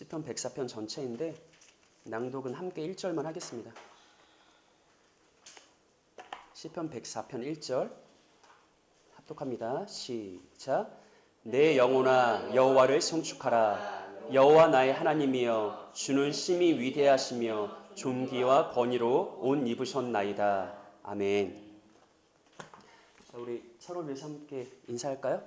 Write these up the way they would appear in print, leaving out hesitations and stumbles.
시편 104편 전체인데 낭독은 함께 1절만 하겠습니다. 시편 104편 1절 합독합니다. 시작. 내 영혼아 여호와를 송축하라. 여호와 나의 하나님이여 주는 심히 위대하시며 존귀와 권위로 옷 입으셨나이다. 아멘. 자, 우리 서로 위해서 함께 인사할까요?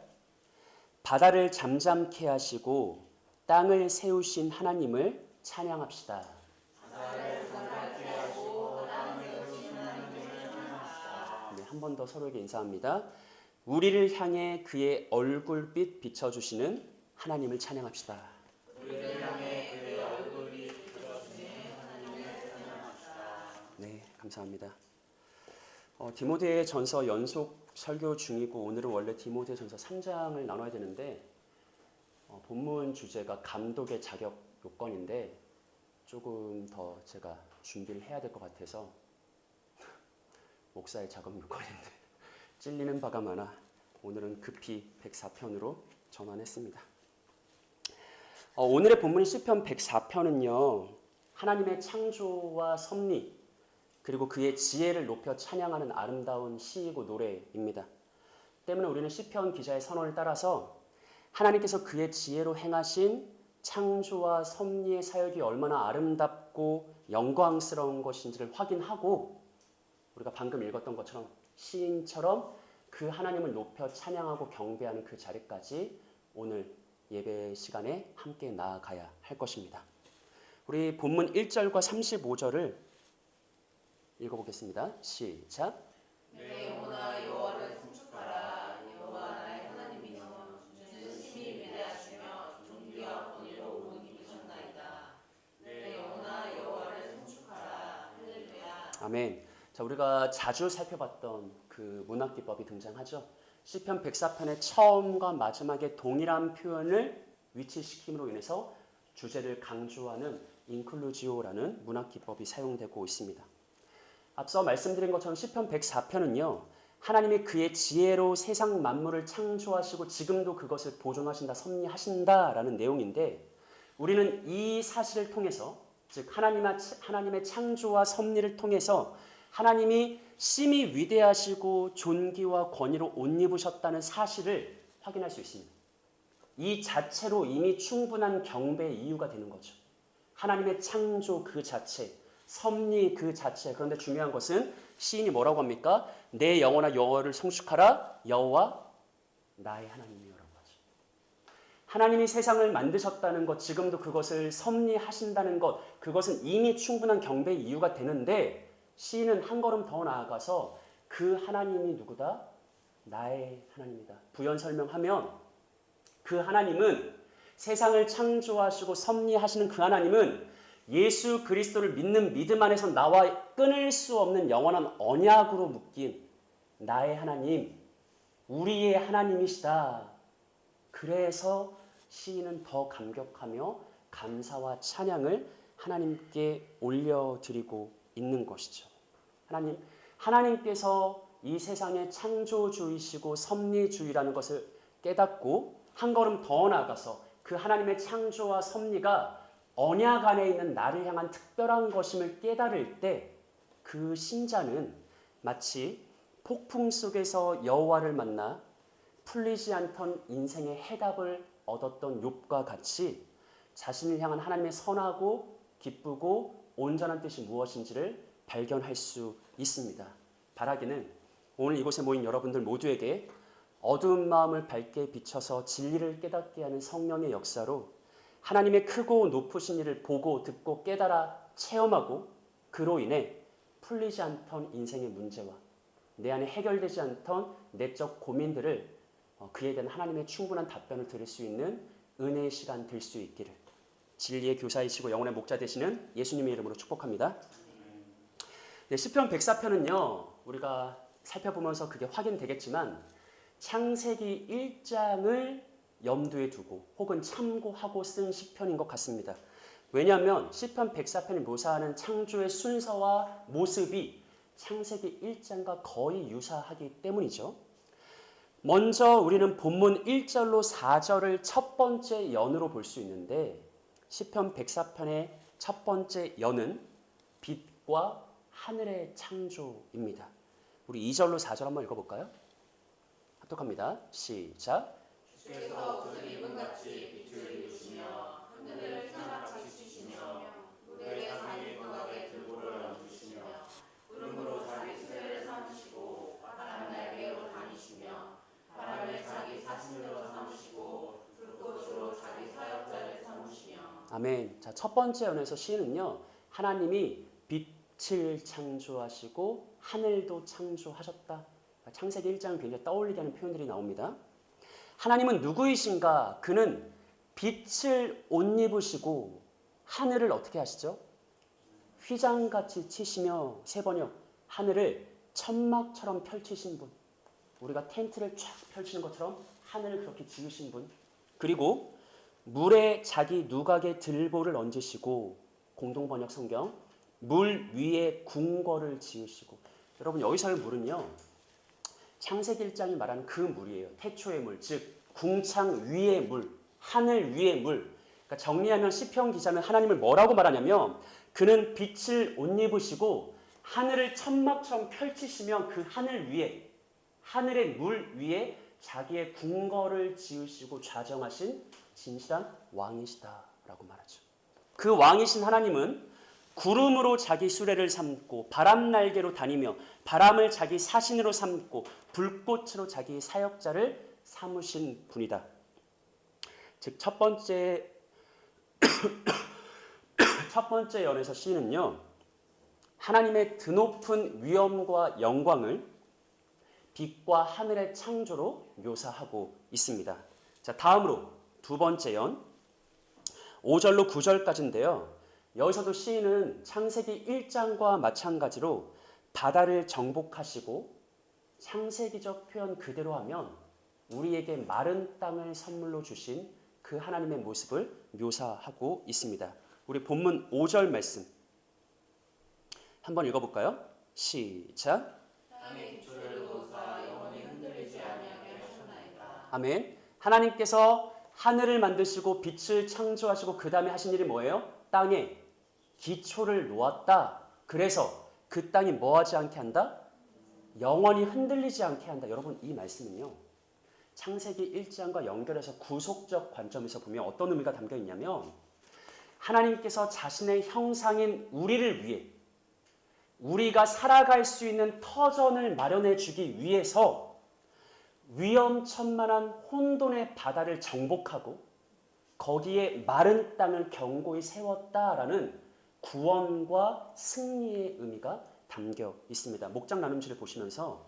바다를 잠잠케 하시고 땅을 세우신 하나님을 찬양합시다. 네, 한 번 더 서로에게 인사합니다. 우리를 향해 그의 얼굴빛 비춰주시는 하나님을 찬양합시다. 네, 감사합니다. 디모데 전서 연속 설교 중이고 오늘은 원래 디모데 전서 3장을 나눠야 되는데 본문 주제가 감독의 자격 요건인데 조금 더 제가 준비를 해야 될 것 같아서 목사의 작업 요건인데 찔리는 바가 많아 오늘은 급히 104편으로 전환했습니다. 오늘의 본문인 시편 104편은요. 하나님의 창조와 섭리 그리고 그의 지혜를 높여 찬양하는 아름다운 시이고 노래입니다. 때문에 우리는 시편 기자의 선언을 따라서 하나님께서 그의 지혜로 행하신 창조와 섭리의 사역이 얼마나 아름답고 영광스러운 것인지를 확인하고 우리가 방금 읽었던 것처럼 시인처럼 그 하나님을 높여 찬양하고 경배하는 그 자리까지 오늘 예배 시간에 함께 나아가야 할 것입니다. 우리 본문 1절과 35절을 읽어보겠습니다. 시작. 내 영혼아 여호와를 송축하라. 여호와 나의 하나님이여 주는 심히 위대하시며 존귀와 권위로 옷 입으셨나이다. 내 영혼아 여호와를 송축하라. 할렐루야. 아멘. 자, 우리가 자주 살펴봤던 그 문학 기법이 등장하죠. 시편 104편의 처음과 마지막에 동일한 표현을 위치시킴으로 인해서 주제를 강조하는 인클루지오라는 문학 기법이 사용되고 있습니다. 앞서 말씀드린 것처럼 시편 104편은요. 하나님이 그의 지혜로 세상 만물을 창조하시고 지금도 그것을 보존하신다, 섭리하신다라는 내용인데 우리는 이 사실을 통해서 즉 하나님의 창조와 섭리를 통해서 하나님이 심히 위대하시고 존귀와 권위로 옷 입으셨다는 사실을 확인할 수 있습니다. 이 자체로 이미 충분한 경배의 이유가 되는 거죠. 하나님의 창조 그 자체, 섭리 그 자체. 그런데 중요한 것은 시인이 뭐라고 합니까? 내 영혼아 여호와를 송축하라. 여호와 나의 하나님이여라고 하죠. 하나님이 세상을 만드셨다는 것, 지금도 그것을 섭리하신다는 것, 그것은 이미 충분한 경배의 이유가 되는데 시인은 한 걸음 더 나아가서 그 하나님이 누구다? 나의 하나님이다. 부연 설명하면 그 하나님은 세상을 창조하시고 섭리하시는 그 하나님은 예수 그리스도를 믿는 믿음 안에서 나와 끊을 수 없는 영원한 언약으로 묶인 나의 하나님, 우리의 하나님이시다. 그래서 시인은 더 감격하며 감사와 찬양을 하나님께 올려드리고 있는 것이죠. 하나님께서 이 세상의 창조주이시고 섭리주의라는 것을 깨닫고 한 걸음 더 나아가서 그 하나님의 창조와 섭리가 언약 안에 있는 나를 향한 특별한 것임을 깨달을 때 그 신자는 마치 폭풍 속에서 여호와를 만나 풀리지 않던 인생의 해답을 얻었던 욥과 같이 자신을 향한 하나님의 선하고 기쁘고 온전한 뜻이 무엇인지를 발견할 수 있습니다. 바라기는 오늘 이곳에 모인 여러분들 모두에게 어두운 마음을 밝게 비춰서 진리를 깨닫게 하는 성령의 역사로 하나님의 크고 높으신 일을 보고 듣고 깨달아 체험하고 그로 인해 풀리지 않던 인생의 문제와 내 안에 해결되지 않던 내적 고민들을 그에 대한 하나님의 충분한 답변을 들을 수 있는 은혜의 시간 될 수 있기를 진리의 교사이시고 영혼의 목자 되시는 예수님의 이름으로 축복합니다. 네, 시편 104편은요. 우리가 살펴보면서 그게 확인되겠지만 창세기 1장을 염두에 두고 혹은 참고하고 쓴 시편인 것 같습니다. 왜냐하면 시편 104편이 묘사하는 창조의 순서와 모습이 창세기 1장과 거의 유사하기 때문이죠. 먼저 우리는 본문 1절로 4절을 첫 번째 연으로 볼 수 있는데 시편 104편의 첫 번째 연은 빛과 하늘의 창조입니다. 우리 2절로 4절 한번 읽어볼까요? 합독합니다. 시작. 주께서 옷을 입은 같이 빛을 입으시며 하늘을 창같이 치시며 물의 상의 바닥에 들보를 얹으시며 구름으로 자기 수레를 삼으시고 바람 날개로 다니시며 바람을 자기 사신으로 삼으시고 불꽃으로 자기 사역자를 삼으시며. 아멘. 자, 첫 번째 연에서 시인은요, 하나님이 빛을 창조하시고 하늘도 창조하셨다. 창세기 1장 굉장히 떠올리게 하는 표현들이 나옵니다. 하나님은 누구이신가? 그는 빛을 옷 입으시고 하늘을 어떻게 하시죠? 휘장같이 치시며, 세 번역, 하늘을 천막처럼 펼치신 분. 우리가 텐트를 쫙 펼치는 것처럼 하늘을 그렇게 지으신 분. 그리고 물에 자기 누각의 들보를 얹으시고, 공동번역 성경, 물 위에 궁궐을 지으시고. 여러분, 여기서의 물은요, 창세기 1장이 말하는 그 물이에요. 태초의 물, 즉 궁창 위의 물, 하늘 위의 물. 그러니까 정리하면 시편 기자는 하나님을 뭐라고 말하냐면, 그는 빛을 옷 입으시고 하늘을 천막처럼 펼치시며 그 하늘 위에, 하늘의 물 위에 자기의 궁궐을 지으시고 좌정하신 진실한 왕이시다라고 말하죠. 그 왕이신 하나님은 구름으로 자기 수레를 삼고 바람 날개로 다니며 바람을 자기 사신으로 삼고 불꽃으로 자기 사역자를 삼으신 분이다. 즉 첫 번째 연에서 시인은요, 하나님의 드높은 위엄과 영광을 빛과 하늘의 창조로 묘사하고 있습니다. 자, 다음으로 두 번째 연 5절로 9절까지인데요. 여기서도 시인은 창세기 1장과 마찬가지로 바다를 정복하시고, 창세기적 표현 그대로 하면 우리에게 마른 땅을 선물로 주신 그 하나님의 모습을 묘사하고 있습니다. 우리 본문 5절 말씀 한번 읽어볼까요? 시작. 땅의 기초를 놓으사 영원히 흔들리지 아니하게 하셨나이다. 아멘. 하나님께서 하늘을 만드시고 빛을 창조하시고 그 다음에 하신 일이 뭐예요? 땅에 기초를 놓았다. 그래서 그 땅이 뭐하지 않게 한다? 영원히 흔들리지 않게 한다. 여러분, 이 말씀은요, 창세기 1장과 연결해서 구속적 관점에서 보면 어떤 의미가 담겨 있냐면, 하나님께서 자신의 형상인 우리를 위해, 우리가 살아갈 수 있는 터전을 마련해 주기 위해서 위험천만한 혼돈의 바다를 정복하고 거기에 마른 땅을 견고히 세웠다라는 구원과 승리의 의미가 담겨 있습니다. 목장 나눔지를 보시면서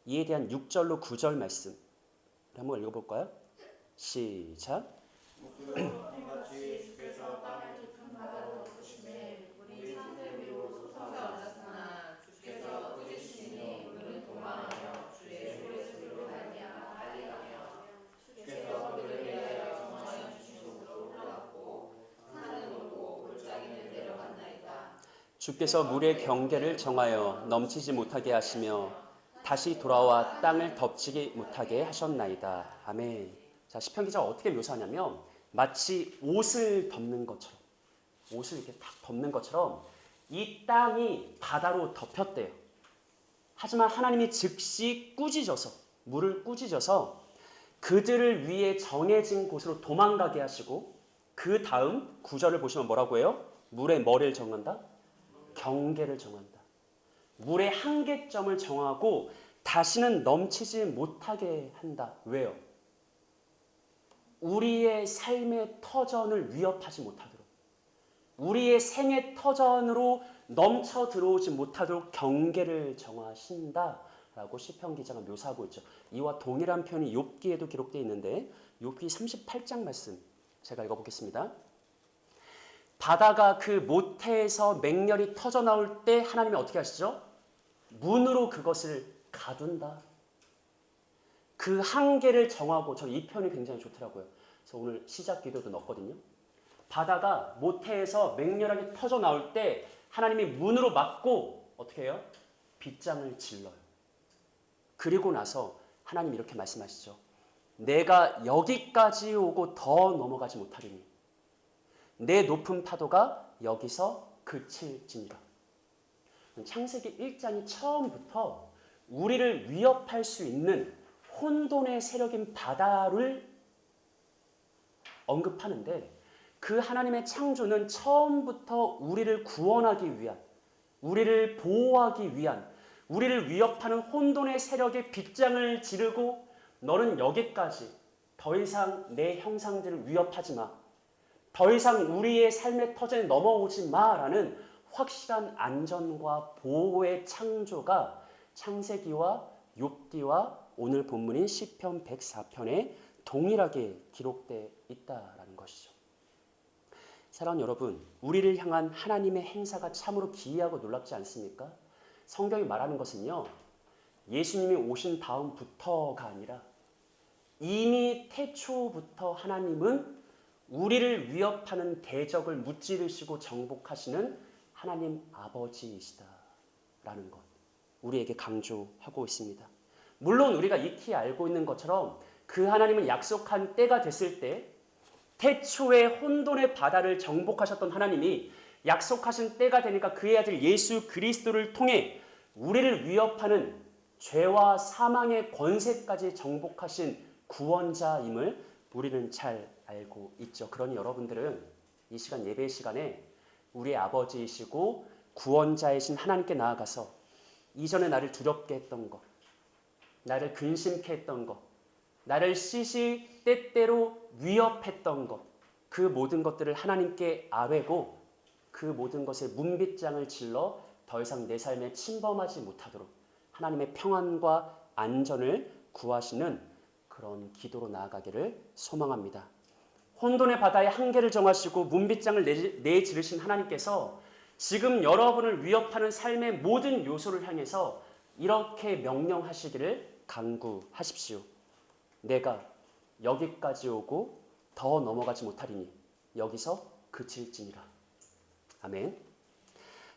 이에 대한 6절로 9절 말씀 한번 읽어볼까요? 시작. 같이 주께서 땅을 깊은 바다로 덮으시매 물이 산들 위로 솟아올랐으나 주께서 꾸짖으시니 물은 도망하며 주의 소리소리로 말미암아 빨리 가며 주께서 그를 위하여 정하여 주신 곳으로 흘러갔고 산은 오고 골짜기는 내려갔나이다. 주께서 물의 경계를 정하여 넘치지 못하게 하시며 다시 돌아와 땅을 덮치지 못하게 하셨나이다. 아멘. 자, 시편 기자가 어떻게 묘사하냐면 마치 옷을 덮는 것처럼, 옷을 이렇게 탁 덮는 것처럼 이 땅이 바다로 덮였대요. 하지만 하나님이 즉시 꾸짖어서, 물을 꾸짖어서 그들을 위해 정해진 곳으로 도망가게 하시고, 그 다음 9절을 보시면 뭐라고 해요? 물의 뭐를 정한다? 경계를 정한다. 물의 한계점을 정하고 다시는 넘치지 못하게 한다. 왜요? 우리의 삶의 터전을 위협하지 못하도록, 우리의 생의 터전으로 넘쳐 들어오지 못하도록 경계를 정하신다라고 시편 기자가 묘사하고 있죠. 이와 동일한 표현이 욥기에도 기록되어 있는데, 욥기 38장 말씀 제가 읽어보겠습니다. 바다가 그 모태에서 맹렬히 터져 나올 때 하나님이 어떻게 하시죠? 문으로 그것을 가둔다. 그 한계를 정하고, 저는 이 표현이 굉장히 좋더라고요. 그래서 오늘 시작 기도도 넣었거든요. 바다가 모태에서 맹렬하게 터져 나올 때 하나님이 문으로 막고 어떻게 해요? 빗장을 질러요. 그리고 나서 하나님 이렇게 말씀하시죠. 내가 여기까지 오고 더 넘어가지 못하리니 내 높은 파도가 여기서 그칠지니라. 창세기 1장이 처음부터 우리를 위협할 수 있는 혼돈의 세력인 바다를 언급하는데, 그 하나님의 창조는 처음부터 우리를 구원하기 위한, 우리를 보호하기 위한, 우리를 위협하는 혼돈의 세력에 빗장을 지르고 너는 여기까지, 더 이상 내 형상들을 위협하지 마, 더 이상 우리의 삶의 터전에 넘어오지 마라는 확실한 안전과 보호의 창조가 창세기와 욥기와 오늘 본문인 시편 104편에 동일하게 기록되어 있다라는 것이죠. 사랑하는 여러분, 우리를 향한 하나님의 행사가 참으로 기이하고 놀랍지 않습니까? 성경이 말하는 것은요, 예수님이 오신 다음부터가 아니라 이미 태초부터 하나님은 우리를 위협하는 대적을 무찌르시고 정복하시는 하나님 아버지이시다라는 것, 우리에게 강조하고 있습니다. 물론 우리가 익히 알고 있는 것처럼 그 하나님은 약속한 때가 됐을 때 태초에 혼돈의 바다를 정복하셨던 하나님이 약속하신 때가 되니까 그의 아들 예수 그리스도를 통해 우리를 위협하는 죄와 사망의 권세까지 정복하신 구원자임을 우리는 잘 알고 있죠. 그러니 여러분들은 이 시간, 예배 시간에 우리의 아버지이시고 구원자이신 하나님께 나아가서 이전에 나를 두렵게 했던 것, 나를 근심케 했던 것, 나를 시시때때로 위협했던 것, 그 모든 것들을 하나님께 아뢰고 그 모든 것에 문빗장을 질러 더 이상 내 삶에 침범하지 못하도록 하나님의 평안과 안전을 구하시는 그런 기도로 나아가기를 소망합니다. 혼돈의 바다의 한계를 정하시고 문빗장을 내지르신 하나님께서 지금 여러분을 위협하는 삶의 모든 요소를 향해서 이렇게 명령하시기를 간구하십시오. 내가 여기까지 오고 더 넘어가지 못하리니 여기서 그칠지니라. 아멘.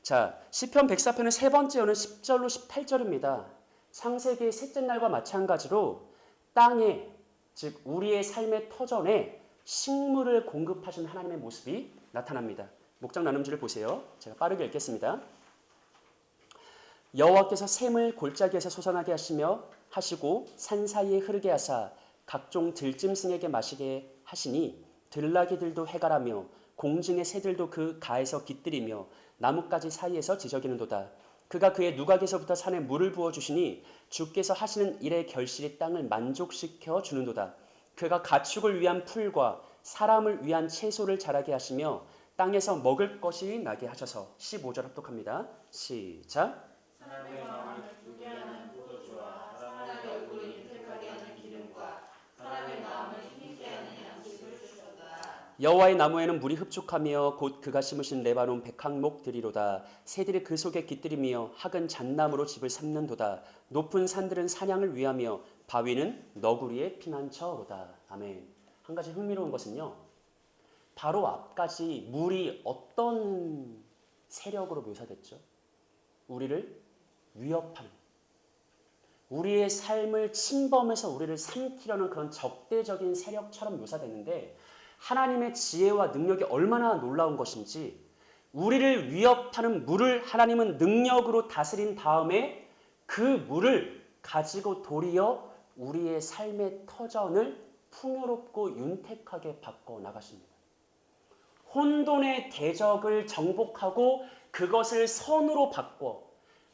자, 시편 104편의 세 번째 요는 10절로 18절입니다. 창세기의 셋째 날과 마찬가지로 땅에, 즉 우리의 삶의 터전에 식물을 공급하신 하나님의 모습이 나타납니다. 목장 나눔지를 보세요. 제가 빠르게 읽겠습니다. 여호와께서 샘을 골짜기에서 솟아나게 하시고 산 사이에 흐르게 하사 각종 들짐승에게 마시게 하시니 들나귀들도 해갈하며 공중의 새들도 그 가에서 깃들이며 나뭇가지 사이에서 지저귀는도다. 그가 그의 누각에서부터 산에 물을 부어주시니 주께서 하시는 일의 결실이 땅을 만족시켜 주는도다. 그가 가축을 위한 풀과 사람을 위한 채소를 자라게 하시며 땅에서 먹을 것이 나게 하셔서 15절 합독합니다. 시작. 사람의 마음을 기쁘게 하는 포도주와 사람의 얼굴을 윤택하게 하는 기름과 사람의 마음을 힘있게 하는 양식을 주셨다. 여호와의 나무에는 물이 흡족하며 곧 그가 심으신 레바논 백향목들이로다. 새들이 그 속에 깃들이며 학은 잣나무로 집을 삼는도다. 높은 산들은 사냥을 위하며 바위는 너구리의 피난처로다. 아멘. 한 가지 흥미로운 것은요, 바로 앞까지 물이 어떤 세력으로 묘사됐죠? 우리를 위협하는, 우리의 삶을 침범해서 우리를 삼키려는 그런 적대적인 세력처럼 묘사됐는데, 하나님의 지혜와 능력이 얼마나 놀라운 것인지, 우리를 위협하는 물을 하나님은 능력으로 다스린 다음에 그 물을 가지고 도리어 우리의 삶의 터전을 풍요롭고 윤택하게 바꿔 나가십니다. 혼돈의 대적을 정복하고 그것을 선으로 바꿔,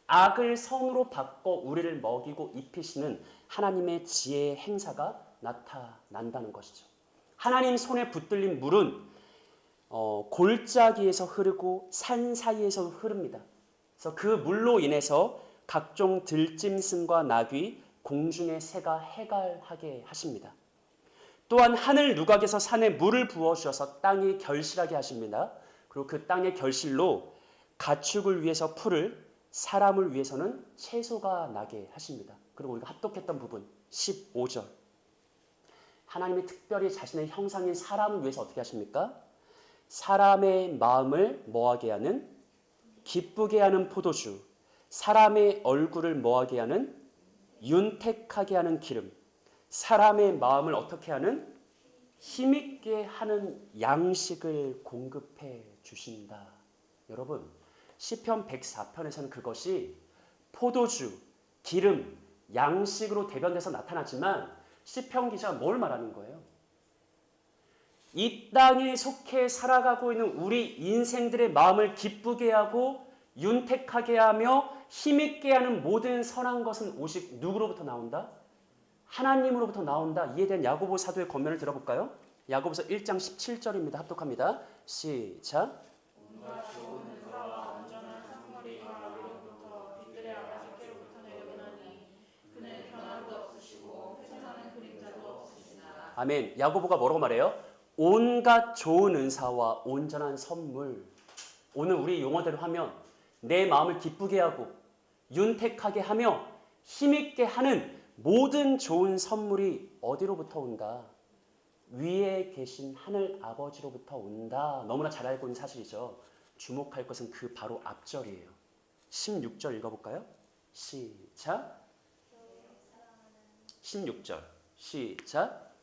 악을 선으로 바꿔 우리를 먹이고 입히시는 하나님의 지혜의 행사가 나타난다는 것이죠. 하나님 손에 붙들린 물은 골짜기에서 흐르고 산 사이에서 흐릅니다. 그래서 그 물로 인해서 각종 들짐승과 나귀, 공중의 새가 해갈하게 하십니다. 또한 하늘 누각에서 산에 물을 부어주셔서 땅이 결실하게 하십니다. 그리고 그 땅의 결실로 가축을 위해서 풀을, 사람을 위해서는 채소가 나게 하십니다. 그리고 우리가 합독했던 부분 15절, 하나님이 특별히 자신의 형상인 사람을 위해서 어떻게 하십니까? 사람의 마음을 뭐하게 하는, 기쁘게 하는 포도주, 사람의 얼굴을 뭐하게 하는, 윤택하게 하는 기름, 사람의 마음을 어떻게 하는, 힘있게 하는 양식을 공급해 주신다. 여러분, 시편 104편에서는 그것이 포도주, 기름, 양식으로 대변돼서 나타나지만 시편 기자가 뭘 말하는 거예요? 이 땅에 속해 살아가고 있는 우리 인생들의 마음을 기쁘게 하고 윤택하게 하며 힘있게 하는 모든 선한 것은 오직 누구로부터 나온다? 하나님으로부터 나온다. 이에 대한 야고보 사도의 권면을 들어볼까요? 야고보서 1장 17절입니다. 합독합니다. 시작. 온갖 좋은 은사와 온전한 선물이 하나님으로부터 빛들의 아버지께로부터 내려오나니 그는 변함도 없으시고 회전하는 그림자도 없으시나. 아멘. 야고보가 뭐라고 말해요? 온갖 좋은 은사와 온전한 선물. 오늘 우리 용어대로 하면 내 마음을 기쁘게 하고 윤택하게 하며 힘있게 하는 모든 좋은 선물이 어디로부터 온다? 위에 계신 하늘 아버지로부터 온다. 너무나 잘 알고 있는 사실이죠. 주목할 것은 그 바로 앞절이에요. 16절 읽어볼까요? 시작. 16절 시작.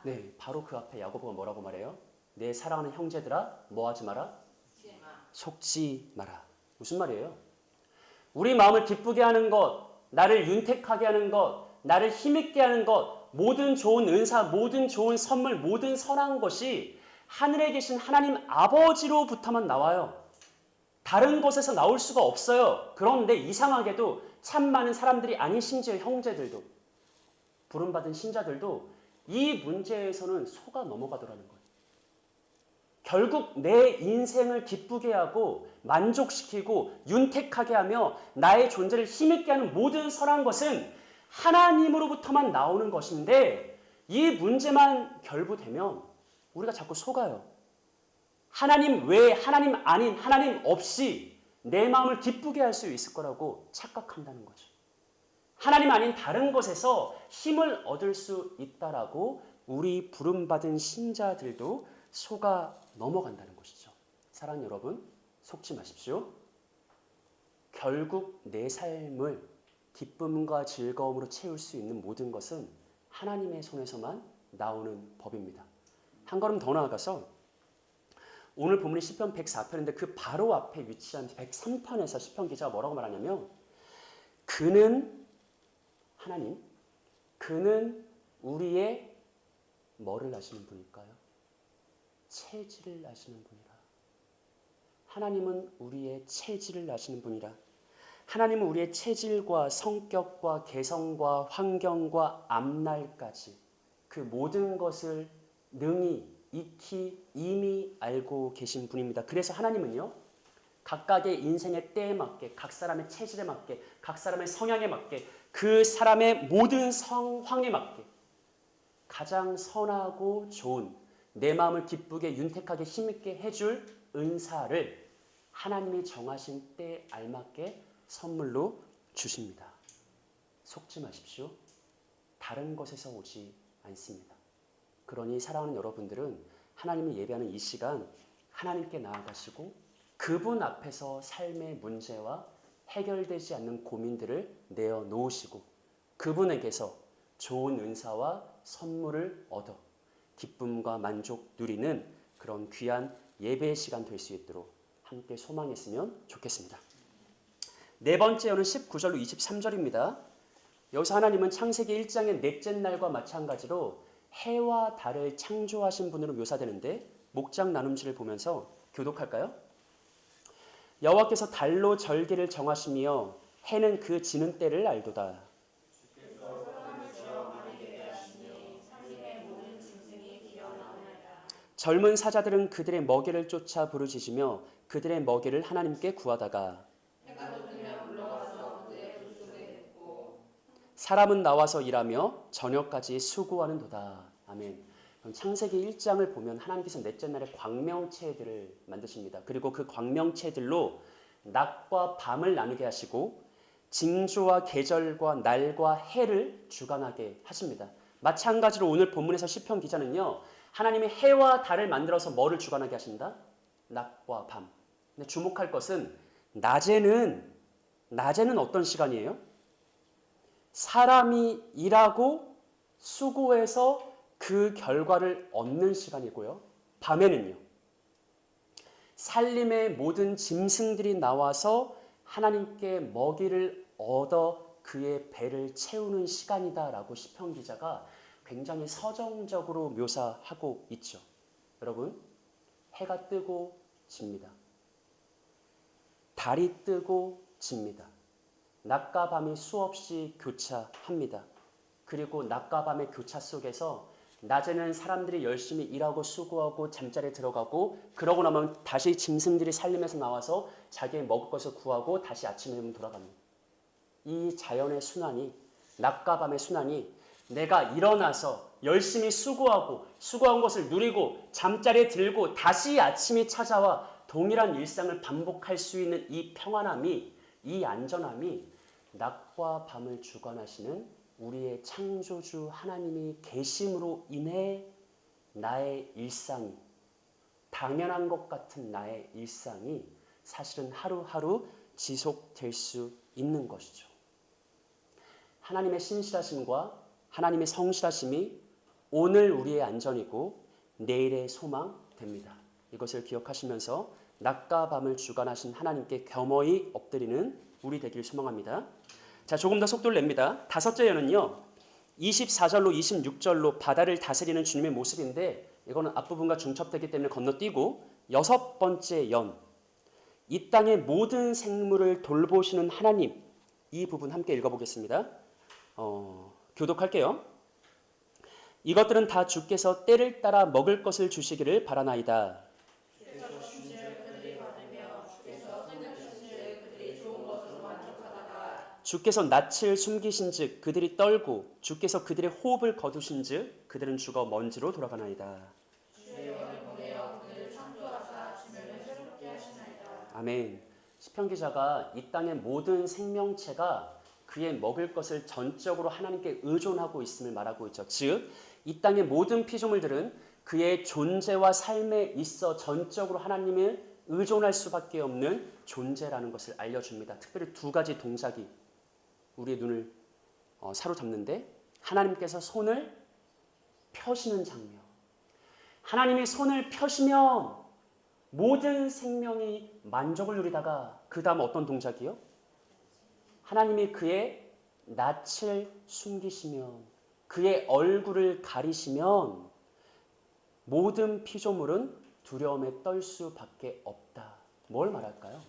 네, 바로 그 앞에 야고보가 뭐라고 말해요? 내 사랑하는 형제들아, 뭐 하지 마라? 속지 마라. 무슨 말이에요? 우리 마음을 기쁘게 하는 것, 나를 윤택하게 하는 것, 나를 힘있게 하는 것, 모든 좋은 은사, 모든 좋은 선물, 모든 선한 것이 하늘에 계신 하나님 아버지로부터만 나와요. 다른 곳에서 나올 수가 없어요. 그런데 이상하게도 참 많은 사람들이 아닌 심지어 형제들도, 부름받은 신자들도 이 문제에서는 속아 넘어가더라는 거예요. 결국 내 인생을 기쁘게 하고 만족시키고 윤택하게 하며 나의 존재를 힘있게 하는 모든 선한 것은 하나님으로부터만 나오는 것인데 이 문제만 결부되면 우리가 자꾸 속아요. 하나님 외에 하나님 아닌 하나님 없이 내 마음을 기쁘게 할 수 있을 거라고 착각한다는 거죠. 하나님 아닌 다른 것에서 힘을 얻을 수 있다라고 우리 부름받은 신자들도 속아 넘어간다는 것이죠. 사랑하는 여러분, 속지 마십시오. 결국 내 삶을 기쁨과 즐거움으로 채울 수 있는 모든 것은 하나님의 손에서만 나오는 법입니다. 한 걸음 더 나아가서 오늘 본문이 시편 104편인데 그 바로 앞에 위치한 103편에서 시편 기자가 뭐라고 말하냐면 그는 하나님, 그는 우리의 뭐를 아시는 분일까요? 체질을 아시는 분이라. 하나님은 우리의 체질을 아시는 분이라. 하나님은 우리의 체질과 성격과 개성과 환경과 앞날까지 그 모든 것을 능히 익히 이미 알고 계신 분입니다. 그래서 하나님은요, 각각의 인생의 때에 맞게, 각 사람의 체질에 맞게, 각 사람의 성향에 맞게, 그 사람의 모든 상황에 맞게 가장 선하고 좋은 내 마음을 기쁘게 윤택하게 힘있게 해줄 은사를 하나님이 정하신 때에 알맞게 선물로 주십니다. 속지 마십시오. 다른 것에서 오지 않습니다. 그러니 사랑하는 여러분들은 하나님을 예배하는 이 시간 하나님께 나아가시고 그분 앞에서 삶의 문제와 해결되지 않는 고민들을 내어놓으시고 그분에게서 좋은 은사와 선물을 얻어 기쁨과 만족 누리는 그런 귀한 예배의 시간 될 수 있도록 함께 소망했으면 좋겠습니다. 네 번째는 19절로 23절입니다. 여기서 하나님은 창세기 1장의 넷째 날과 마찬가지로 해와 달을 창조하신 분으로 묘사되는데 목장 나눔지를 보면서 교독할까요? 여호와께서 달로 절기를 정하시며 해는 그 지는 때를 알도다. 젊은 사자들은 그들의 먹이를 쫓아 부르짖으며 그들의 먹이를 하나님께 구하다가 사람은 나와서 일하며 저녁까지 수고하는도다. 아멘. 창세기 1장을 보면 하나님께서 넷째 날에 광명체들을 만드십니다. 그리고 그 광명체들로 낮과 밤을 나누게 하시고 징조와 계절과 날과 해를 주관하게 하십니다. 마찬가지로 오늘 본문에서 시편 기자는요, 하나님이 해와 달을 만들어서 뭐를 주관하게 하신다? 낮과 밤. 근데 주목할 것은 낮에는 어떤 시간이에요? 사람이 일하고 수고해서 그 결과를 얻는 시간이고요. 밤에는요. 살림의 모든 짐승들이 나와서 하나님께 먹이를 얻어 그의 배를 채우는 시간이다라고 시편 기자가 굉장히 서정적으로 묘사하고 있죠. 여러분, 해가 뜨고 집니다. 달이 뜨고 집니다. 낮과 밤이 수없이 교차합니다. 그리고 낮과 밤의 교차 속에서 낮에는 사람들이 열심히 일하고 수고하고 잠자리에 들어가고 그러고 나면 다시 짐승들이 살림에서 나와서 자기의 먹을 것을 구하고 다시 아침에 되면 돌아갑니다. 이 자연의 순환이, 낮과 밤의 순환이 내가 일어나서 열심히 수고하고 수고한 것을 누리고 잠자리에 들고 다시 아침이 찾아와 동일한 일상을 반복할 수 있는 이 평안함이, 이 안전함이 낮과 밤을 주관하시는 우리의 창조주 하나님이 계심으로 인해 나의 일상이, 당연한 것 같은 나의 일상이 사실은 하루하루 지속될 수 있는 것이죠. 하나님의 신실하심과 하나님의 성실하심이 오늘 우리의 안전이고 내일의 소망 됩니다. 이것을 기억하시면서 낮과 밤을 주관하신 하나님께 겸허히 엎드리는 우리 되길 소망합니다. 자, 조금 더 속도를 냅니다. 다섯째 연은요, 24절로 26절로 바다를 다스리는 주님의 모습인데 이거는 앞부분과 중첩되기 때문에 건너뛰고 여섯 번째 연, 이 땅의 모든 생물을 돌보시는 하나님, 이 부분 함께 읽어보겠습니다. 교독할게요. 이것들은 다 주께서 때를 따라 먹을 것을 주시기를 바라나이다. 주께서 낯을 숨기신즉 그들이 떨고 주께서 그들의 호흡을 거두신즉 그들은 죽어 먼지로 돌아가나이다. 아멘. 시편 기자가 이 땅의 모든 생명체가 그의 먹을 것을 전적으로 하나님께 의존하고 있음을 말하고 있죠. 즉, 이 땅의 모든 피조물들은 그의 존재와 삶에 있어 전적으로 하나님을 의존할 수밖에 없는 존재라는 것을 알려줍니다. 특별히 두 가지 동작이 우리의 눈을 사로잡는데, 하나님께서 손을 펴시는 장면. 하나님이 손을 펴시면 모든 생명이 만족을 누리다가 그 다음 어떤 동작이요? 하나님이 그의 낯을 숨기시면, 그의 얼굴을 가리시면 모든 피조물은 두려움에 떨 수밖에 없다. 뭘 말할까요?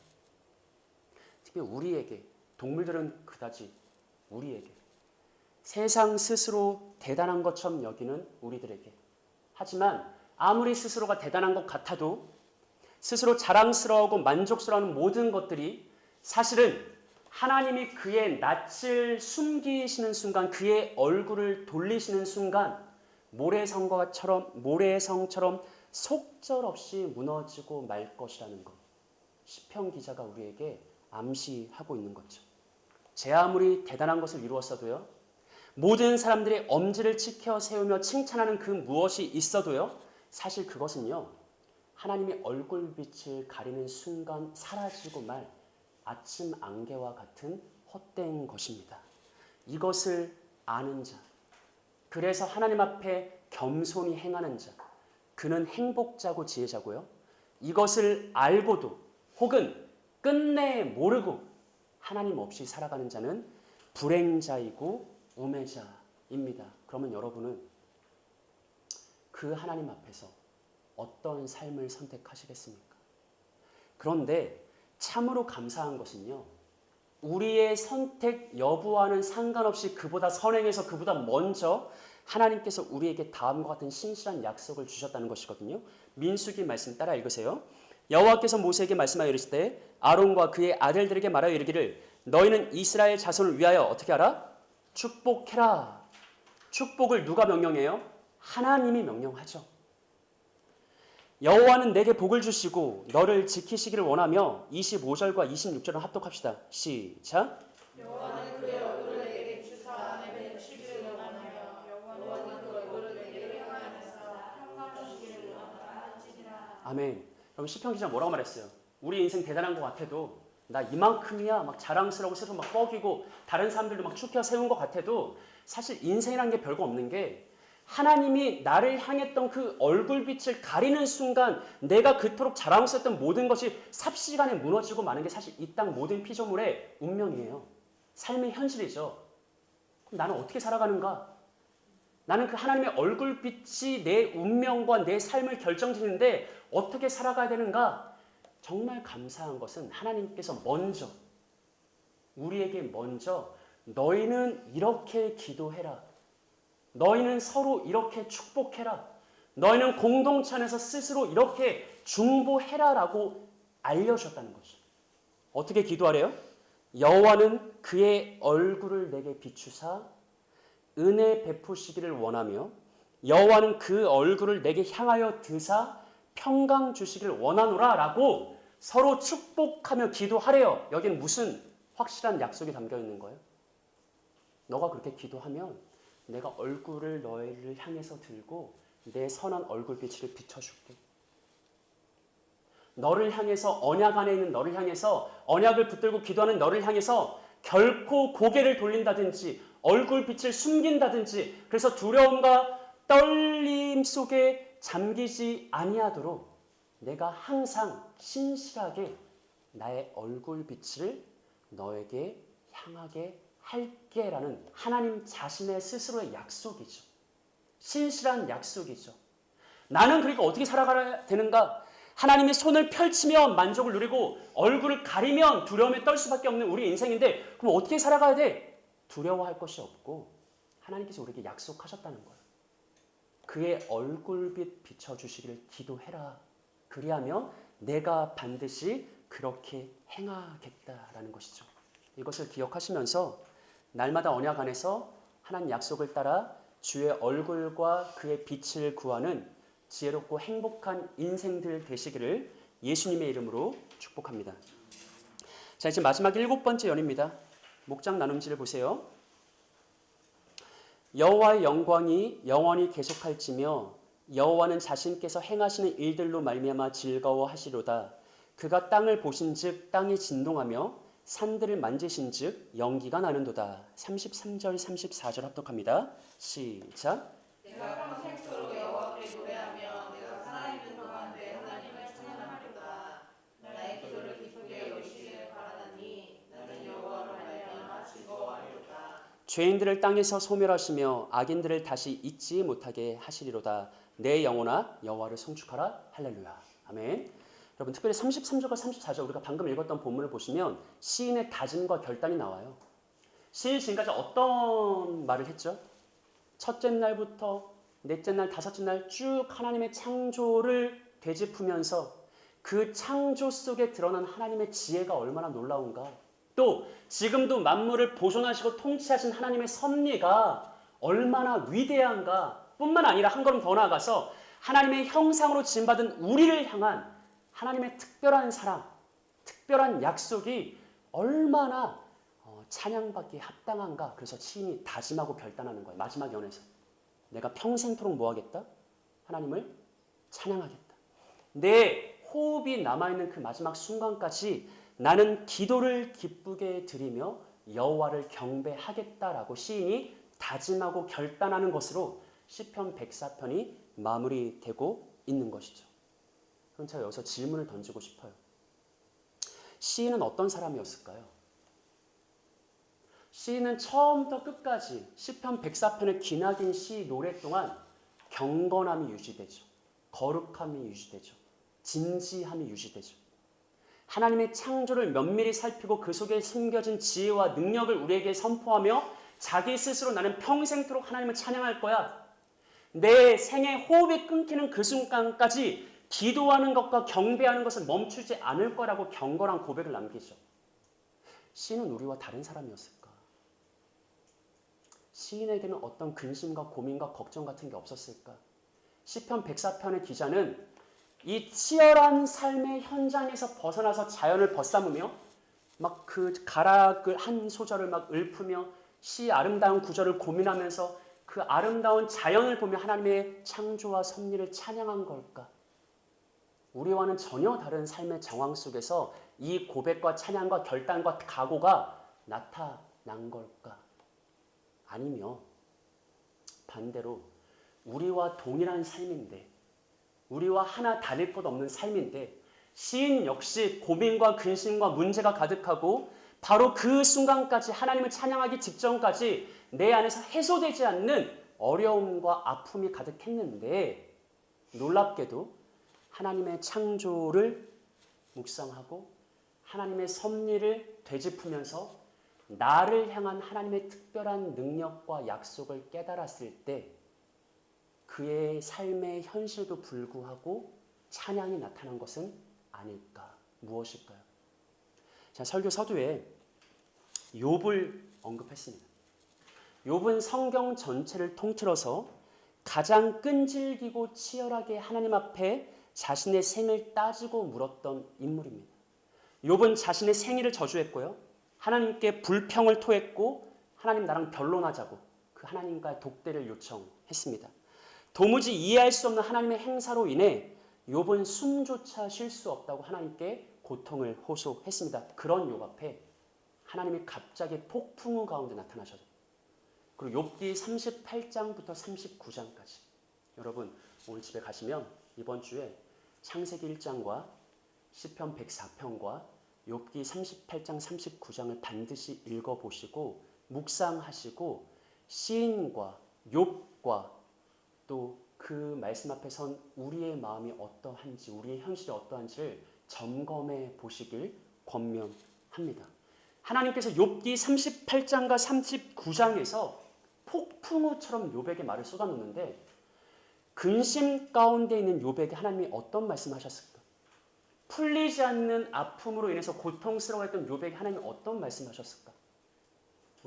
특히 우리에게, 동물들은 그다지 우리에게, 세상 스스로 대단한 것처럼 여기는 우리들에게, 하지만 아무리 스스로가 대단한 것 같아도 스스로 자랑스러워하고 만족스러워하는 모든 것들이 사실은 하나님이 그의 낯을 숨기시는 순간, 그의 얼굴을 돌리시는 순간 모래성처럼 속절없이 무너지고 말 것이라는 것, 시편 기자가 우리에게 암시하고 있는 거죠. 제 아무리 대단한 것을 이루었어도요, 모든 사람들이 엄지를 치켜 세우며 칭찬하는 그 무엇이 있어도요, 사실 그것은요, 하나님의 얼굴빛을 가리는 순간 사라지고 말 아침 안개와 같은 헛된 것입니다. 이것을 아는 자, 그래서 하나님 앞에 겸손히 행하는 자, 그는 행복자고 지혜자고요. 이것을 알고도 혹은 끝내 모르고 하나님 없이 살아가는 자는 불행자이고 우매자입니다. 그러면 여러분은 그 하나님 앞에서 어떤 삶을 선택하시겠습니까? 그런데 참으로 감사한 것은요, 우리의 선택 여부와는 상관없이 그보다 선행해서 그보다 먼저 하나님께서 우리에게 다음과 같은 신실한 약속을 주셨다는 것이거든요. 민수기 말씀 따라 읽으세요. 여호와께서 모세에게 말씀하여 이르시되 아론과 그의 아들들에게 말하여 이르기를 너희는 이스라엘 자손을 위하여 어떻게 하라? 축복해라. 축복을 누가 명령해요? 하나님이 명령하죠. 여호와는 내게 복을 주시고 너를 지키시기를 원하며 25절과 26절을 합독합시다. 시작. 여호와는 그의 얼굴을 내게 비추사 내 백시기를 원하며 여호와는 그 얼굴을 내게 향하여서 평강 주시기를 원하는지니라. 아멘. 여러분 시편 기자 뭐라고 말했어요? 우리 인생 대단한 것 같아도 나 이만큼이야 막 자랑스러워 스스로 막 뻐기고 다른 사람들도 막 축혀 세운 것 같아도 사실 인생이란 게 별거 없는 게 하나님이 나를 향했던 그 얼굴빛을 가리는 순간 내가 그토록 자랑스러웠던 모든 것이 삽시간에 무너지고 마는 게 사실 이 땅 모든 피조물의 운명이에요. 삶의 현실이죠. 그럼 나는 어떻게 살아가는가? 나는 그 하나님의 얼굴빛이 내 운명과 내 삶을 결정짓는데 어떻게 살아가야 되는가? 정말 감사한 것은 하나님께서 먼저 우리에게 먼저 너희는 이렇게 기도해라. 너희는 서로 이렇게 축복해라. 너희는 공동체 안에서 스스로 이렇게 중보해라라고 알려주셨다는 것이죠. 어떻게 기도하래요? 여호와는 그의 얼굴을 내게 비추사 은혜 베푸시기를 원하며 여호와는 그 얼굴을 내게 향하여 드사 평강 주시기를 원하노라라고 서로 축복하며 기도하래요. 여기는 무슨 확실한 약속이 담겨 있는 거예요? 너가 그렇게 기도하면 내가 얼굴을 너희를 향해서 들고 내 선한 얼굴빛을 비춰줄게. 너를 향해서 언약 안에 있는 너를 향해서 언약을 붙들고 기도하는 너를 향해서 결코 고개를 돌린다든지 얼굴빛을 숨긴다든지 그래서 두려움과 떨림 속에 잠기지 아니하도록 내가 항상 신실하게 나의 얼굴빛을 너에게 향하게 할게라는 하나님 자신의 스스로의 약속이죠. 신실한 약속이죠. 나는 그러니까 어떻게 살아가야 되는가? 하나님의 손을 펼치면 만족을 누리고 얼굴을 가리면 두려움에 떨 수밖에 없는 우리 인생인데 그럼 어떻게 살아가야 돼? 두려워할 것이 없고 하나님께서 우리에게 약속하셨다는 거예요. 그의 얼굴빛 비춰주시기를 기도해라. 그리하면 내가 반드시 그렇게 행하겠다라는 것이죠. 이것을 기억하시면서 날마다 언약 안에서 하나님 약속을 따라 주의 얼굴과 그의 빛을 구하는 지혜롭고 행복한 인생들 되시기를 예수님의 이름으로 축복합니다. 자, 이제 마지막 7번째 연입니다. 목장 나눔지를 보세요. 여호와의 영광이 영원히 계속할지며 여호와는 자신께서 행하시는 일들로 말미암아 즐거워하시로다. 그가 땅을 보신즉 땅이 진동하며 산들을 만지신즉 연기가 나는도다. 33절 34절 합독합니다. 시작. 내가 평생토록 여호와께 노래하며 내가 살아있는 동안 내 하나님을 찬양하리로다. 나의 기도를 기쁘게 여기시기를 바라나니 나는 여호와로 말미암아 즐거워하리로다. 죄인들을 땅에서 소멸하시며 악인들을 다시 잊지 못하게 하시리로다. 내 영혼아 여호와를 송축하라. 할렐루야. 아멘. 여러분 특별히 33절과 34절 우리가 방금 읽었던 본문을 보시면 시인의 다짐과 결단이 나와요. 시인 지금까지 어떤 말을 했죠? 첫째 날부터 넷째 날, 다섯째 날 쭉 하나님의 창조를 되짚으면서 그 창조 속에 드러난 하나님의 지혜가 얼마나 놀라운가. 또 지금도 만물을 보존하시고 통치하신 하나님의 섭리가 얼마나 위대한가 뿐만 아니라 한 걸음 더 나아가서 하나님의 형상으로 지음받은 우리를 향한 하나님의 특별한 사랑, 특별한 약속이 얼마나 찬양받기에 합당한가. 그래서 시인이 다짐하고 결단하는 거예요. 마지막 연에서 내가 평생토록 뭐 하겠다? 하나님을 찬양하겠다. 내 호흡이 남아있는 그 마지막 순간까지 나는 기도를 기쁘게 드리며 여호와를 경배하겠다라고 시인이 다짐하고 결단하는 것으로 시편 104편이 마무리되고 있는 것이죠. 그럼 제가 여기서 질문을 던지고 싶어요. 시인은 어떤 사람이었을까요? 시인은 처음부터 끝까지 시편 104편의 기나긴 시 노래 동안 경건함이 유지되죠. 거룩함이 유지되죠. 진지함이 유지되죠. 하나님의 창조를 면밀히 살피고 그 속에 숨겨진 지혜와 능력을 우리에게 선포하며 자기 스스로 나는 평생토록 하나님을 찬양할 거야. 내 생의 호흡이 끊기는 그 순간까지 기도하는 것과 경배하는 것을 멈추지 않을 거라고 경건한 고백을 남기죠. 시인은 우리와 다른 사람이었을까? 시인에게는 어떤 근심과 고민과 걱정 같은 게 없었을까? 시편 104편의 기자는 이 치열한 삶의 현장에서 벗어나서 자연을 벗삼으며 막 그 가락을 한 소절을 막 읊으며 시 아름다운 구절을 고민하면서 그 아름다운 자연을 보며 하나님의 창조와 섭리를 찬양한 걸까? 우리와는 전혀 다른 삶의 정황 속에서 이 고백과 찬양과 결단과 각오가 나타난 걸까? 아니며 반대로 우리와 동일한 삶인데, 우리와 하나 다를 것 없는 삶인데 시인 역시 고민과 근심과 문제가 가득하고 바로 그 순간까지 하나님을 찬양하기 직전까지 내 안에서 해소되지 않는 어려움과 아픔이 가득했는데 놀랍게도 하나님의 창조를 묵상하고 하나님의 섭리를 되짚으면서 나를 향한 하나님의 특별한 능력과 약속을 깨달았을 때 그의 삶의 현실도 불구하고 찬양이 나타난 것은 아닐까? 무엇일까요? 자, 설교 서두에 욥을 언급했습니다. 욥은 성경 전체를 통틀어서 가장 끈질기고 치열하게 하나님 앞에 자신의 생을 따지고 물었던 인물입니다. 욥은 자신의 생일을 저주했고요. 하나님께 불평을 토했고 하나님 나랑 변론하자고 그 하나님과의 독대를 요청했습니다. 도무지 이해할 수 없는 하나님의 행사로 인해 욥은 숨조차 쉴 수 없다고 하나님께 고통을 호소했습니다. 그런 욥 앞에 하나님이 갑자기 폭풍우 가운데 나타나셔서 그리고 욥기 38장부터 39장까지 여러분 오늘 집에 가시면 이번 주에 창세기 1장과 시편 104편과 욥기 38장 39장을 반드시 읽어보시고 묵상하시고 시인과 욥과 또 그 말씀 앞에 선 우리의 마음이 어떠한지 우리의 현실이 어떠한지를 점검해 보시길 권면합니다. 하나님께서 욥기 38장과 39장에서 폭풍우처럼 욥에게 말을 쏟아놓는데 근심 가운데 있는 욥에게 하나님이 어떤 말씀하셨을까? 풀리지 않는 아픔으로 인해서 고통스러워했던 욥에게 하나님이 어떤 말씀하셨을까?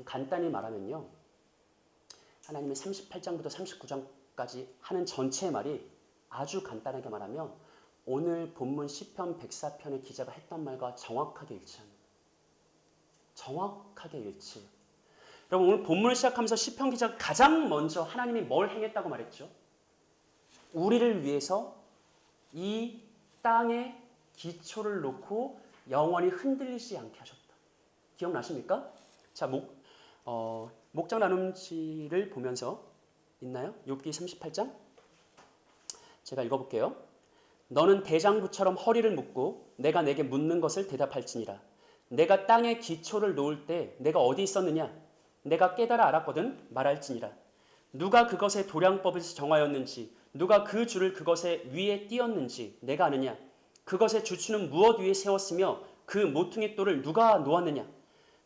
간단히 말하면요. 하나님의 38장부터 39장까지 하는 전체의 말이 아주 간단하게 말하면 오늘 본문 시편 104편의 기자가 했던 말과 정확하게 일치합니다. 정확하게 일치해요. 여러분 오늘 본문을 시작하면서 시편 기자가 가장 먼저 하나님이 뭘 행했다고 말했죠? 우리를 위해서 이 땅에 기초를 놓고 영원히 흔들리지 않게 하셨다. 기억나십니까? 자, 목장 나눔지를 보면서 있나요? 욥기 38장? 제가 읽어볼게요. 너는 대장부처럼 허리를 묶고 내가 내게 묻는 것을 대답할지니라. 내가 땅에 기초를 놓을 때 내가 어디 있었느냐? 내가 깨달아 알았거든 말할지니라. 누가 그것의 도량법을 정하였는지 누가 그 줄을 그것의 위에 띄었는지 내가 아느냐? 그것의 주추는 무엇 위에 세웠으며 그 모퉁이 돌을 누가 놓았느냐?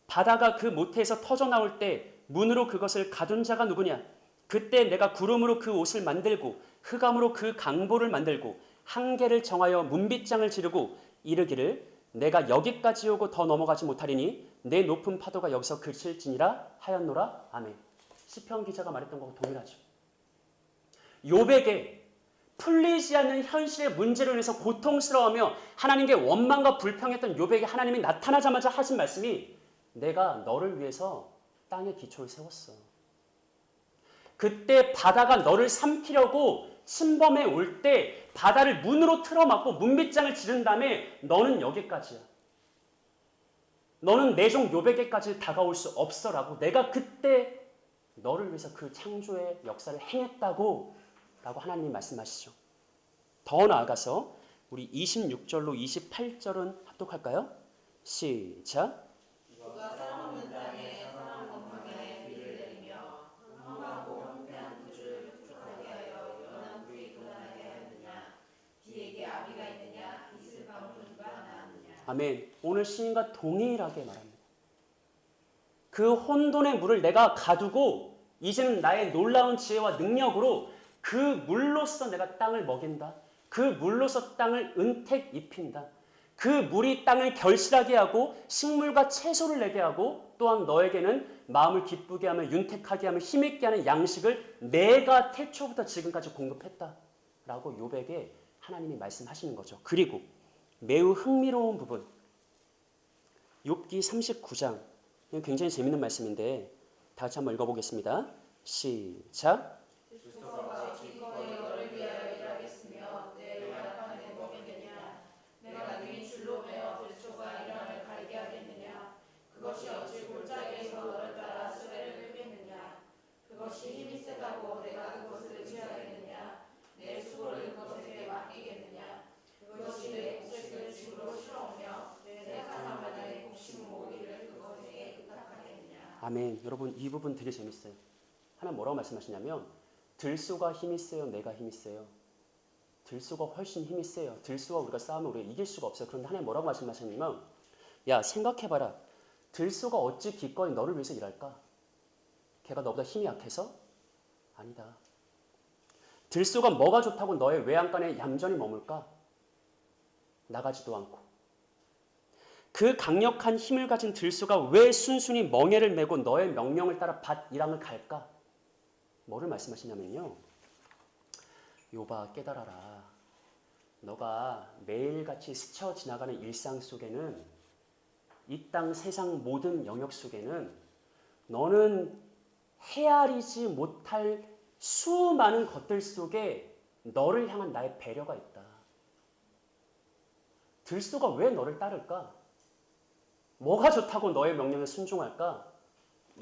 바다가 그 모태에서 터져 나올 때 문으로 그것을 가둔 자가 누구냐? 그때 내가 구름으로 그 옷을 만들고 흑암으로 그 강보를 만들고 한계를 정하여 문빗장을 지르고 이르기를 내가 여기까지 오고 더 넘어가지 못하리니 내 높은 파도가 여기서 그칠지니라 하였노라. 아멘. 시편 기자가 말했던 것과 동일하죠. 욥에게 풀리지 않는 현실의 문제로 인해서 고통스러워하며 하나님께 원망과 불평했던 욥에게 하나님이 나타나자마자 하신 말씀이 내가 너를 위해서 땅에 기초를 세웠어. 그때 바다가 너를 삼키려고 침범해 올 때 바다를 문으로 틀어막고 문빗장을 지른 다음에 너는 여기까지야. 너는 내 종 욥에게까지 다가올 수 없어라고 내가 그때 너를 위해서 그 창조의 역사를 행했다고 라고 하나님이 말씀하시죠. 더 나아가서 우리 26절로 28절은 합독할까요? 시작. 누가 사랑없는 땅에 사랑 건강에 비를 내리며 험하고 황폐한 구주를 촉촉하게 하여 연한 불이 돋아나게 하였느냐? 비에게 아비가 있느냐? 이슬 방울은 누가 낳았느냐? 아멘. 오늘 시인과 동일하게 말합니다. 그 혼돈의 물을 내가 가두고 이제는 나의 놀라운 지혜와 능력으로 그 물로서 내가 땅을 먹인다. 그 물로서 땅을 은택 입힌다. 그 물이 땅을 결실하게 하고 식물과 채소를 내게 하고 또한 너에게는 마음을 기쁘게 하며 윤택하게 하며 힘있게 하는 양식을 내가 태초부터 지금까지 공급했다. 라고 욥에게 하나님이 말씀하시는 거죠. 그리고 매우 흥미로운 부분 욥기 39장 굉장히 재밌는 말씀인데 다 같이 한번 읽어보겠습니다. 시작. 주소가 기꺼이 너를 위하여 일하겠으며 내 연약함에 먹이느냐? 내가 능히 줄로 매어 들소가 아멘. 여러분 이 부분 되게 재밌어요. 하나님 뭐라고 말씀하시냐면 들소가 힘이 세요? 내가 힘이 세요? 들소가 훨씬 힘이 세요. 들소와 우리가 싸우면 우리가 이길 수가 없어요. 그런데 하나님 뭐라고 말씀하시냐면 야 생각해봐라. 들소가 어찌 기꺼이 너를 위해서 일할까? 걔가 너보다 힘이 약해서? 아니다. 들소가 뭐가 좋다고 너의 외양간에 얌전히 머물까? 나가지도 않고. 그 강력한 힘을 가진 들소가 왜 순순히 멍에를 메고 너의 명령을 따라 밭 일항을 갈까? 뭐를 말씀하시냐면요. 욥아 깨달아라. 너가 매일같이 스쳐 지나가는 일상 속에는 이 땅 세상 모든 영역 속에는 너는 헤아리지 못할 수많은 것들 속에 너를 향한 나의 배려가 있다. 들소가 왜 너를 따를까? 뭐가 좋다고 너의 명령에 순종할까?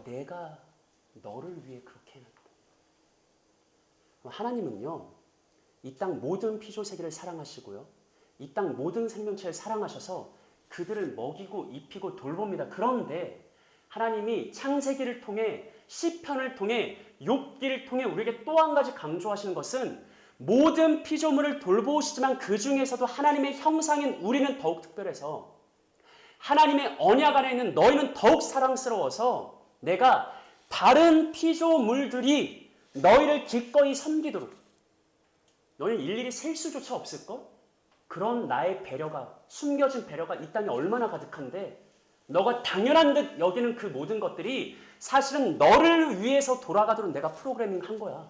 내가 너를 위해 그렇게 해놨다. 하나님은요. 이 땅 모든 피조세계를 사랑하시고요. 이 땅 모든 생명체를 사랑하셔서 그들을 먹이고 입히고 돌봅니다. 그런데 하나님이 창세기를 통해 시편을 통해 욥기를 통해 우리에게 또 한 가지 강조하시는 것은 모든 피조물을 돌보시지만 그 중에서도 하나님의 형상인 우리는 더욱 특별해서 하나님의 언약 안에 있는 너희는 더욱 사랑스러워서 내가 다른 피조물들이 너희를 기꺼이 섬기도록 너희는 일일이 셀 수조차 없을걸? 그런 나의 배려가 숨겨진 배려가 이 땅에 얼마나 가득한데 너가 당연한 듯 여기는 그 모든 것들이 사실은 너를 위해서 돌아가도록 내가 프로그래밍 한 거야.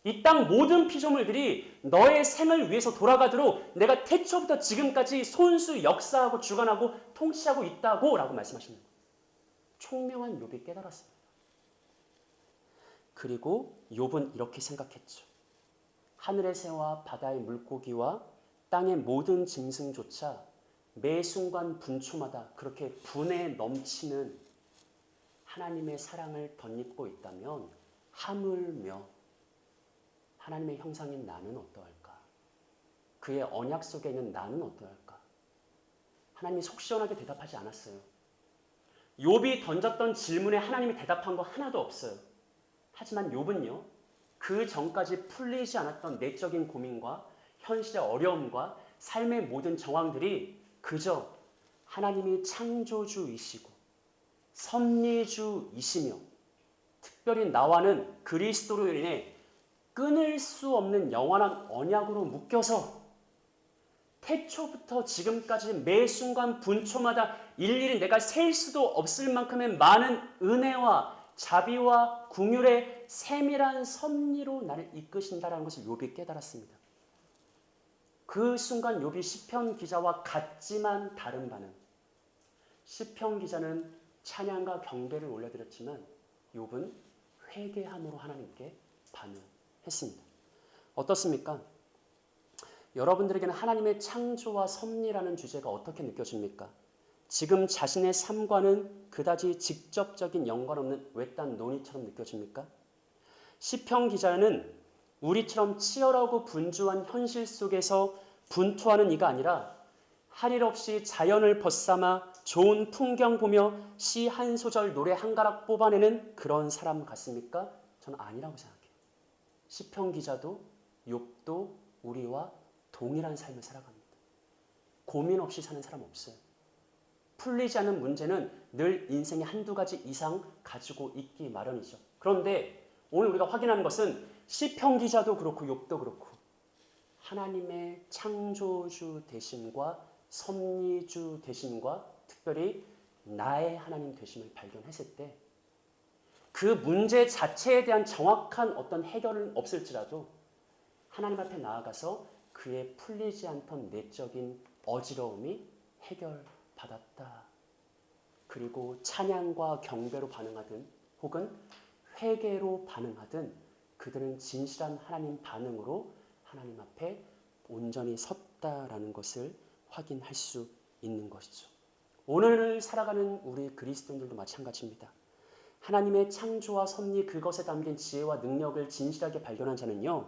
이 땅 모든 피조물들이 너의 생을 위해서 돌아가도록 내가 태초부터 지금까지 손수 역사하고 주관하고 통치하고 있다고 라고 말씀하시는 거예요. 총명한 욥이 깨달았습니다. 그리고 욥은 이렇게 생각했죠. 하늘의 새와 바다의 물고기와 땅의 모든 짐승조차 매 순간 분초마다 그렇게 분에 넘치는 하나님의 사랑을 덧입고 있다면 하물며 하나님의 형상인 나는 어떠할까? 그의 언약 속에 있는 나는 어떠할까? 하나님이 속 시원하게 대답하지 않았어요. 욥이 던졌던 질문에 하나님이 대답한 거 하나도 없어요. 하지만 욥은요. 그 전까지 풀리지 않았던 내적인 고민과 현실의 어려움과 삶의 모든 정황들이 그저 하나님이 창조주이시고 섭리주이시며 특별히 나와는 그리스도로 인해 끊을 수 없는 영원한 언약으로 묶여서 태초부터 지금까지 매 순간 분초마다 일일이 내가 셀 수도 없을 만큼의 많은 은혜와 자비와 긍휼의 세밀한 섭리로 나를 이끄신다라는 것을 욥이 깨달았습니다. 그 순간 욥이 시편 기자와 같지만 다른 반응. 시편 기자는 찬양과 경배를 올려드렸지만 욥은 회개함으로 하나님께 반응했습니다. 어떻습니까? 여러분들에게는 하나님의 창조와 섭리라는 주제가 어떻게 느껴집니까? 지금 자신의 삶과는 그다지 직접적인 연관없는 외딴 논의처럼 느껴집니까? 시편 기자는 우리처럼 치열하고 분주한 현실 속에서 분투하는 이가 아니라 할 일 없이 자연을 벗삼아 좋은 풍경 보며 시 한 소절 노래 한 가락 뽑아내는 그런 사람 같습니까? 저는 아니라고 생각해요. 시편 기자도 욥도 우리와 동일한 삶을 살아갑니다. 고민 없이 사는 사람 없어요. 풀리지 않는 문제는 늘 인생에 한두 가지 이상 가지고 있기 마련이죠. 그런데 오늘 우리가 확인하는 것은 시편 기자도 그렇고 욥도 그렇고 하나님의 창조주 되심과 섭리주 되심과 특별히 나의 하나님 되심을 발견했을 때 그 문제 자체에 대한 정확한 어떤 해결은 없을지라도 하나님 앞에 나아가서 그의 풀리지 않던 내적인 어지러움이 해결받았다. 그리고 찬양과 경배로 반응하든 혹은 회개로 반응하든 그들은 진실한 하나님 반응으로 하나님 앞에 온전히 섰다라는 것을 확인할 수 있는 것이죠. 오늘을 살아가는 우리 그리스도인들도 마찬가지입니다. 하나님의 창조와 섭리 그것에 담긴 지혜와 능력을 진실하게 발견한 자는요.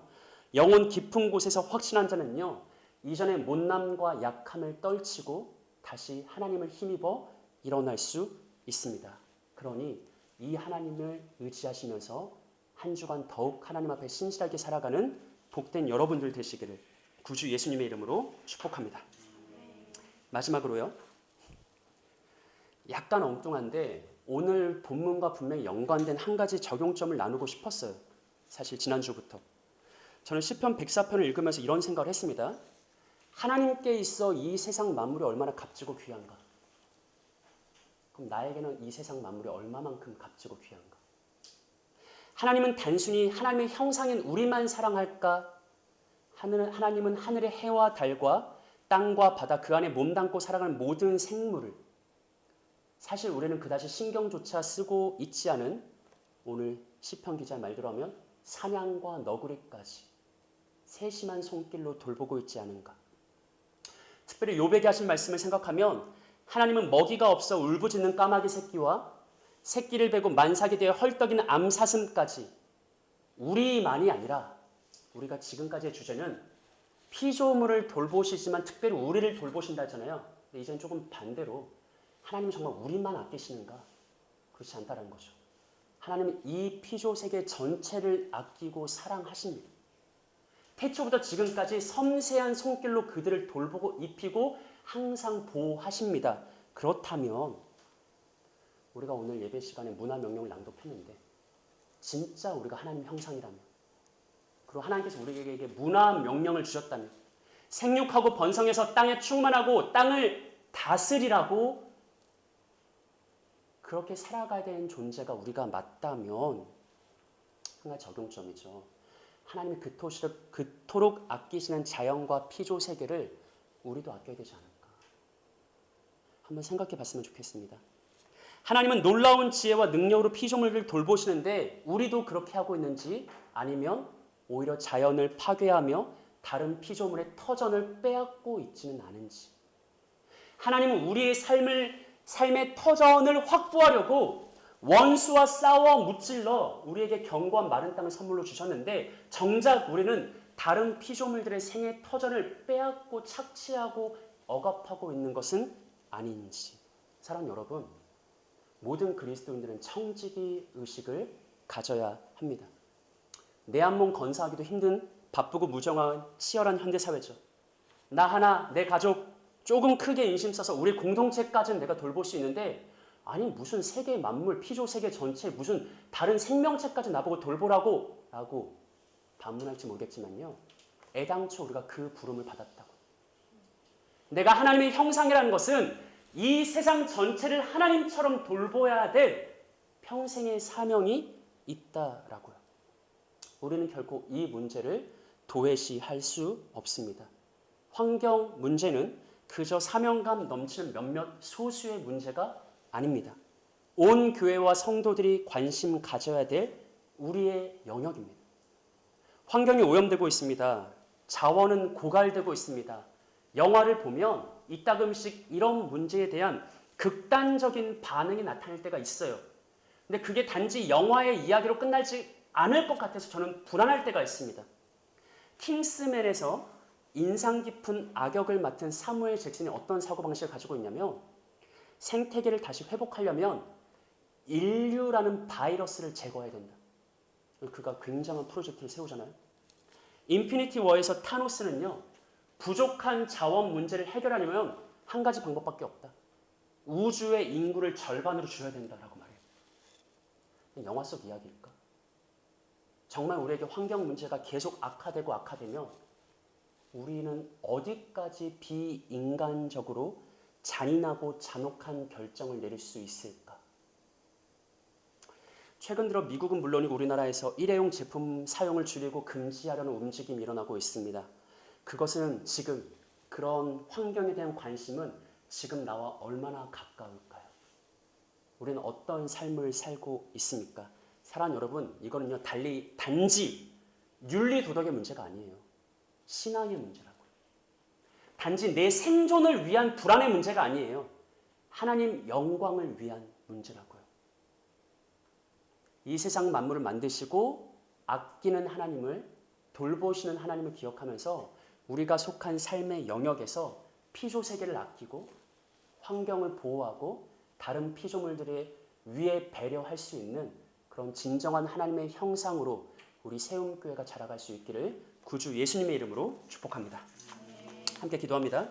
영혼 깊은 곳에서 확신한 자는요. 이전의 못남과 약함을 떨치고 다시 하나님을 힘입어 일어날 수 있습니다. 그러니 이 하나님을 의지하시면서 한 주간 더욱 하나님 앞에 신실하게 살아가는 복된 여러분들 되시기를 구주 예수님의 이름으로 축복합니다. 마지막으로요. 약간 엉뚱한데 오늘 본문과 분명히 연관된 한 가지 적용점을 나누고 싶었어요. 사실 지난주부터. 저는 시편 104편을 읽으면서 이런 생각을 했습니다. 하나님께 있어 이 세상 만물이 얼마나 값지고 귀한가? 그럼 나에게는 이 세상 만물이 얼마만큼 값지고 귀한가? 하나님은 단순히 하나님의 형상인 우리만 사랑할까? 하나님은 하늘의 해와 달과 땅과 바다 그 안에 몸담고 살아가는 모든 생물을 사실 우리는 그다지 신경조차 쓰고 있지 않은 오늘 시편 기자의 말대로 하면 사냥과 너구리까지 세심한 손길로 돌보고 있지 않은가. 특별히 욥에게 하신 말씀을 생각하면 하나님은 먹이가 없어 울부짖는 까마귀 새끼와 새끼를 베고 만삭이 되어 헐떡이는 암사슴까지 우리만이 아니라 우리가 지금까지의 주제는 피조물을 돌보시지만 특별히 우리를 돌보신다 했잖아요. 근데 이제는 조금 반대로 하나님은 정말 우리만 아끼시는가? 그렇지 않다는 거죠. 하나님은 이 피조 세계 전체를 아끼고 사랑하십니다. 태초부터 지금까지 섬세한 손길로 그들을 돌보고 입히고 항상 보호하십니다. 그렇다면 우리가 오늘 예배 시간에 문화 명령을 낭독했는데 진짜 우리가 하나님 형상이라면 그리고 하나님께서 우리에게 문화 명령을 주셨다면 생육하고 번성해서 땅에 충만하고 땅을 다스리라고 그렇게 살아가야 되는 존재가 우리가 맞다면 한 가지 적용점이죠. 하나님이 그토록 아끼시는 자연과 피조 세계를 우리도 아껴야 되지 않을까. 한번 생각해 봤으면 좋겠습니다. 하나님은 놀라운 지혜와 능력으로 피조물을 돌보시는데 우리도 그렇게 하고 있는지 아니면 오히려 자연을 파괴하며 다른 피조물의 터전을 빼앗고 있지는 않은지. 하나님은 우리의 삶의 터전을 확보하려고 원수와 싸워 무찔러 우리에게 견고한 마른 땅을 선물로 주셨는데 정작 우리는 다른 피조물들의 생의 터전을 빼앗고 착취하고 억압하고 있는 것은 아닌지. 사랑하는 여러분, 모든 그리스도인들은 청지기 의식을 가져야 합니다. 내 한 몸 건사하기도 힘든 바쁘고 무정한 치열한 현대사회죠. 나 하나, 내 가족 조금 크게 인심 써서 우리 공동체까지는 내가 돌볼 수 있는데 아니 무슨 세계 만물, 피조 세계 전체 무슨 다른 생명체까지 나보고 돌보라고 라고 반문할지 모르겠지만요. 애당초 우리가 그 부름을 받았다고. 내가 하나님의 형상이라는 것은 이 세상 전체를 하나님처럼 돌봐야 될 평생의 사명이 있다라고요. 우리는 결코 이 문제를 도외시할 수 없습니다. 환경 문제는 그저 사명감 넘치는 몇몇 소수의 문제가 아닙니다. 온 교회와 성도들이 관심 가져야 될 우리의 영역입니다. 환경이 오염되고 있습니다. 자원은 고갈되고 있습니다. 영화를 보면 이따금씩 이런 문제에 대한 극단적인 반응이 나타날 때가 있어요. 근데 그게 단지 영화의 이야기로 끝나지 않을 것 같아서 저는 불안할 때가 있습니다. 킹스맨에서 인상 깊은 악역을 맡은 사무엘 잭슨이 어떤 사고방식을 가지고 있냐면 생태계를 다시 회복하려면 인류라는 바이러스를 제거해야 된다. 그가 굉장한 프로젝트를 세우잖아요. 인피니티 워에서 타노스는요. 부족한 자원 문제를 해결하려면 한 가지 방법밖에 없다. 우주의 인구를 절반으로 줄여야 된다라고 말해요. 영화 속 이야기일까? 정말 우리에게 환경 문제가 계속 악화되며 우리는 어디까지 비인간적으로 잔인하고 잔혹한 결정을 내릴 수 있을까? 최근 들어 미국은 물론이고 우리나라에서 일회용 제품 사용을 줄이고 금지하려는 움직임이 일어나고 있습니다. 그것은 지금 그런 환경에 대한 관심은 지금 나와 얼마나 가까울까요? 우리는 어떤 삶을 살고 있습니까? 사랑하는 여러분, 이거는요 단지 윤리 도덕의 문제가 아니에요. 신앙의 문제라고요. 단지 내 생존을 위한 불안의 문제가 아니에요. 하나님 영광을 위한 문제라고요. 이 세상 만물을 만드시고 아끼는 하나님을 돌보시는 하나님을 기억하면서 우리가 속한 삶의 영역에서 피조 세계를 아끼고 환경을 보호하고 다른 피조물들의 위에 배려할 수 있는 그런 진정한 하나님의 형상으로 우리 세움교회가 자라갈 수 있기를 구주 예수님의 이름으로 축복합니다. 함께 기도합니다.